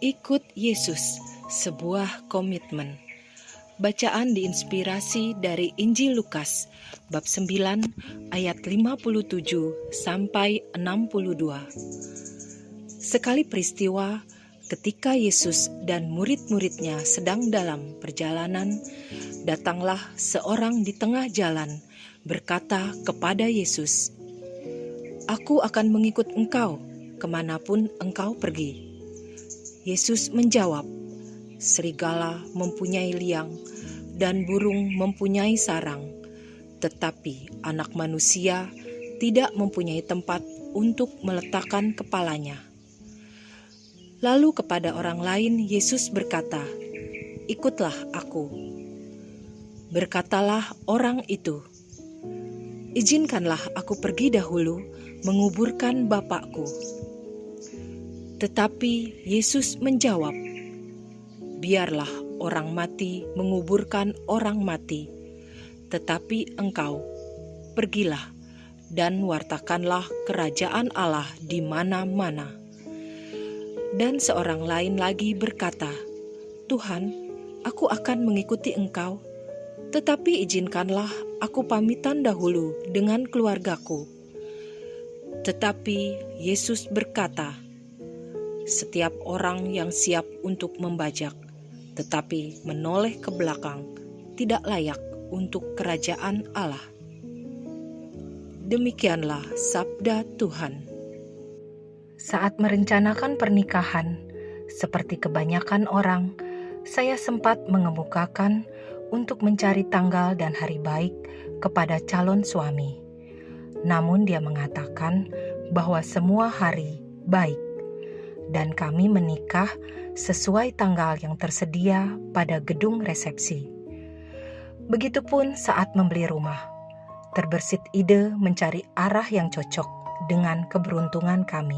Ikut Yesus, sebuah komitmen. Bacaan diinspirasi dari Injil Lukas, bab 9, ayat 57 sampai 62. Sekali peristiwa, ketika Yesus dan murid-muridnya sedang dalam perjalanan, datanglah seorang di tengah jalan berkata kepada Yesus, "Aku akan mengikut engkau kemanapun engkau pergi." Yesus menjawab, "Serigala mempunyai liang dan burung mempunyai sarang, tetapi Anak Manusia tidak mempunyai tempat untuk meletakkan kepalanya." Lalu kepada orang lain Yesus berkata, "Ikutlah aku." Berkatalah orang itu, "Izinkanlah aku pergi dahulu menguburkan Bapakku." Tetapi Yesus menjawab, "Biarlah orang mati menguburkan orang mati, tetapi engkau pergilah dan wartakanlah kerajaan Allah di mana-mana." Dan seorang lain lagi berkata, "Tuhan, aku akan mengikuti engkau, tetapi izinkanlah aku pamitan dahulu dengan keluargaku." Tetapi Yesus berkata, "Setiap orang yang siap untuk membajak, tetapi menoleh ke belakang, tidak layak untuk kerajaan Allah." Demikianlah sabda Tuhan. Saat merencanakan pernikahan, seperti kebanyakan orang, saya sempat mengemukakan untuk mencari tanggal dan hari baik kepada calon suami. Namun dia mengatakan bahwa semua hari baik, dan kami menikah sesuai tanggal yang tersedia pada gedung resepsi. Begitupun saat membeli rumah, terbersit ide mencari arah yang cocok dengan keberuntungan kami.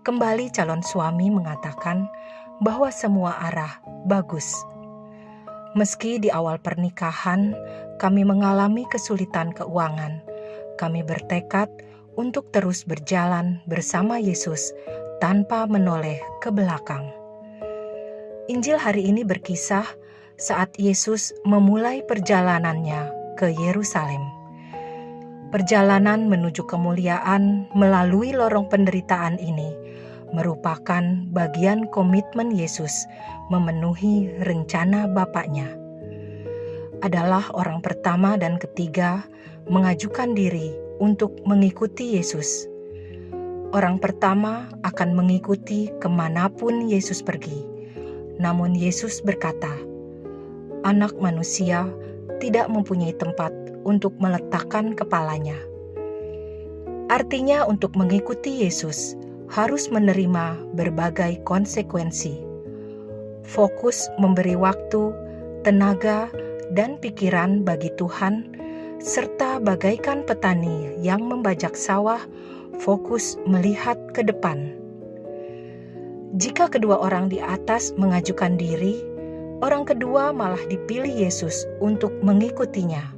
Kembali calon suami mengatakan bahwa semua arah bagus. Meski di awal pernikahan kami mengalami kesulitan keuangan, kami bertekad untuk terus berjalan bersama Yesus tanpa menoleh ke belakang. Injil hari ini berkisah saat Yesus memulai perjalanannya ke Yerusalem. Perjalanan menuju kemuliaan melalui lorong penderitaan ini merupakan bagian komitmen Yesus memenuhi rencana Bapaknya. Adalah orang pertama dan ketiga mengajukan diri untuk mengikuti Yesus. Orang pertama akan mengikuti kemanapun Yesus pergi. Namun Yesus berkata, Anak Manusia tidak mempunyai tempat untuk meletakkan kepalanya. Artinya untuk mengikuti Yesus harus menerima berbagai konsekuensi. Fokus memberi waktu, tenaga, dan pikiran bagi Tuhan, serta bagaikan petani yang membajak sawah, fokus melihat ke depan. Jika kedua orang di atas mengajukan diri, orang kedua malah dipilih Yesus untuk mengikutinya.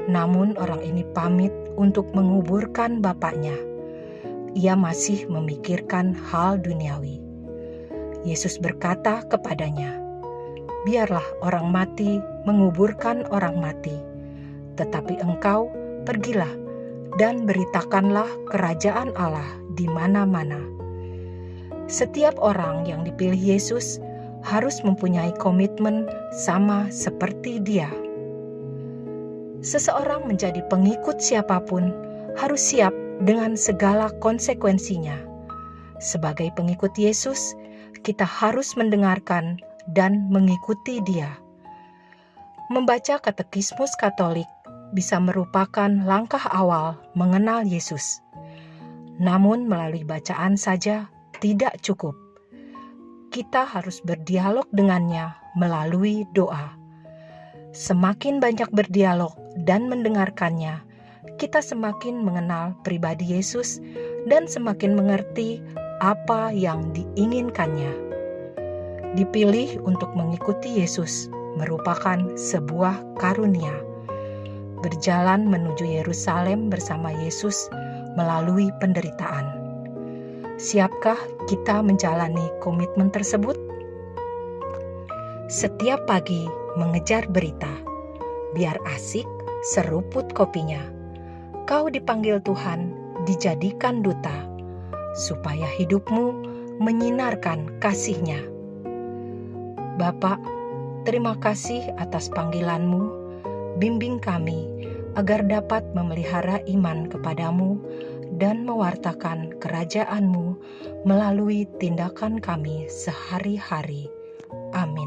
Namun orang ini pamit untuk menguburkan Bapaknya. Ia masih memikirkan hal duniawi. Yesus berkata kepadanya, "Biarlah orang mati menguburkan orang mati, tetapi engkau pergilah dan beritakanlah kerajaan Allah di mana-mana." Setiap orang yang dipilih Yesus harus mempunyai komitmen sama seperti Dia. Seseorang menjadi pengikut siapapun harus siap dengan segala konsekuensinya. Sebagai pengikut Yesus, kita harus mendengarkan dan mengikuti Dia. Membaca Katekismus Katolik bisa merupakan langkah awal mengenal Yesus. Namun melalui bacaan saja tidak cukup. Kita harus berdialog dengannya melalui doa. Semakin banyak berdialog dan mendengarkannya, kita semakin mengenal pribadi Yesus dan semakin mengerti apa yang diinginkannya. Dipilih untuk mengikuti Yesus merupakan sebuah karunia. Berjalan menuju Yerusalem bersama Yesus melalui penderitaan. Siapkah kita menjalani komitmen tersebut? Setiap pagi mengejar berita, biar asik seruput kopinya. Kau dipanggil Tuhan, dijadikan duta, supaya hidupmu menyinarkan kasih-Nya. Bapa, terima kasih atas panggilan-Mu. Bimbing kami agar dapat memelihara iman kepadamu dan mewartakan kerajaan-Mu melalui tindakan kami sehari-hari. Amin.